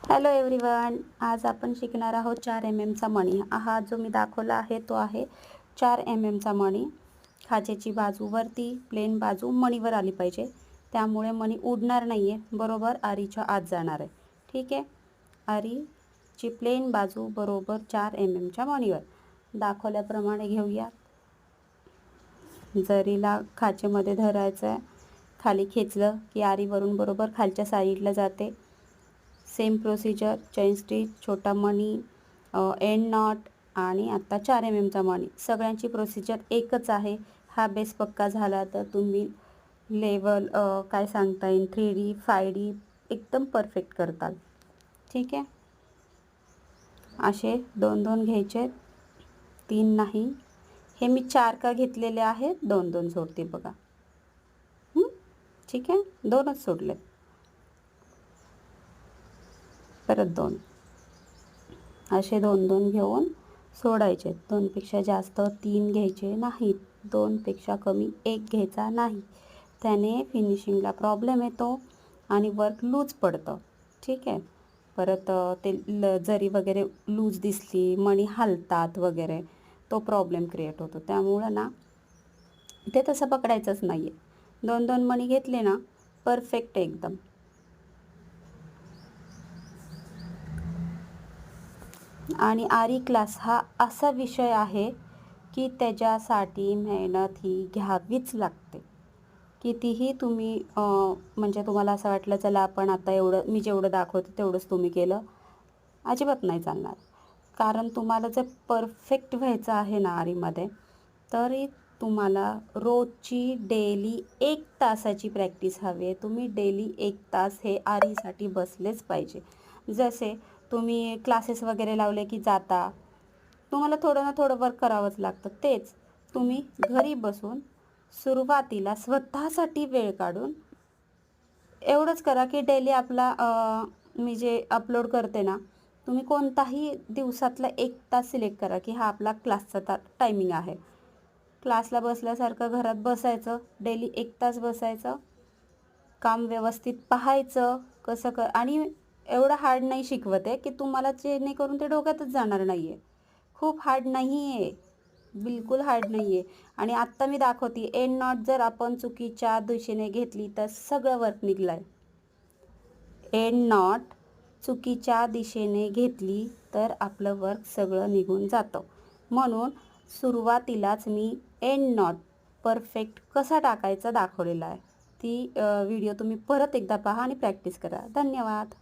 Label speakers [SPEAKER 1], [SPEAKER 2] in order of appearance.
[SPEAKER 1] Hello everyone, आज आपण शिकणार आहोत 4 mm चा मणी। हा जो मी दाखवला आहे तो आहे 4 mm चा मणी। खाचेची बाजू वरती, प्लेन बाजू मणीवर आली पाहिजे, त्यामुळे मणी उडणार नाही आहे, बरोबर आरीच्या आत जाणार आहे। ठीक आहे, आरीची प्लेन बाजू बरोबर 4 mm च्या मणीवर दाखवल्याप्रमाणे घेऊया। जरीला खाचेमध्ये धरायचं आहे, खाली खेचलं की आरीवरून बरोबर खालच्या साईडला जाते। सेम प्रोसिजर, चेन स्टिच, छोटा मणी, एंड नॉट आणि आता 4 mm चा मणी। सगळ्यांची प्रोसिजर एकच आहे। हा बेस पक्का झाला तर तुम्ही लेवल काय सांगता येईल 3D 5D एकदम परफेक्ट करताल। ठीक आहे, असे 2-2 घ्यायचे, 3 नाही। हे मी 4 का घेतलेले आहेत, 2-2 सोडते बघा। ठीक आहे, 2च सोडले, परत 2 असे 2-2 घेऊन सोडायचे। 2 पेक्षा जास्त 3 घ्यायचे नाहीत, 2 पेक्षा कमी 1 घ्यायचा नाही, त्याने फिनिशिंगला प्रॉब्लेम येतो आणि वर्क लूज पडतं। ठीक आहे, परत ते जरी वगैरे लूज दिसली, मणी हलतात वगैरे, तो प्रॉब्लेम क्रिएट होतो। त्यामुळं ना ते तसं पकडायचंच नाही आहे। 2-2 मणी घेतले ना परफेक्ट एकदम। आणि आरी क्लास हा असा विषय आहे की त्याच्यासाठी मेहनत ही घ्यावीच लागते। कितीही तुम्ही म्हणजे तुम्हाला असं वाटलं चला आपण आता एवढं मी जेवढं दाखवते तेवढंच तुम्ही केलं, अजिबात नाही चालणार। कारण तुम्हाला जर परफेक्ट व्हायचं आहे ना आरीमध्ये, तरी तुम्हाला रोजची डेली 1 तासाची प्रॅक्टिस हवी आहे। तुम्ही डेली 1 तास हे आरीसाठी बसलेच पाहिजे। जसे तुम्ही क्लासेस वगैरे लावले की जाता, तुम्हाला थोडं ना थोडं वर्क करावंच लागतं। तेच तुम्ही घरी बसून सुरुवातीला स्वतःसाठी वेळ काढून एवढंच करा की डेली आपला मी जे अपलोड करते ना, तुम्ही कोणताही दिवसातला 1 तास सिलेक्ट करा की हा आपला क्लासचा टायमिंग आहे। क्लासला बसल्यासारखं घरात बसायचं, डेली 1 तास बसायचं, काम व्यवस्थित पाहायचं कसं आणि एवढं हार्ड नाही शिकवत आहे की तुम्हाला जेणेकरून ते डोक्यातच जाणार नाही आहे। खूप हार्ड नाही आहे, बिलकुल हार्ड नाही आहे। आणि आत्ता मी दाखवते एंड नॉट जर आपण चुकीच्या दिशेने घेतली तर सगळं वर्क निघलं आहे। एंड नॉट चुकीच्या दिशेने घेतली तर आपलं वर्क सगळं निघून जातं। म्हणून सुरुवातीलाच मी एंड नॉट परफेक्ट कसा टाकायचा दाखवलेला आहे। ती व्हिडिओ तुम्ही परत एकदा पहा आणि प्रॅक्टिस करा। धन्यवाद।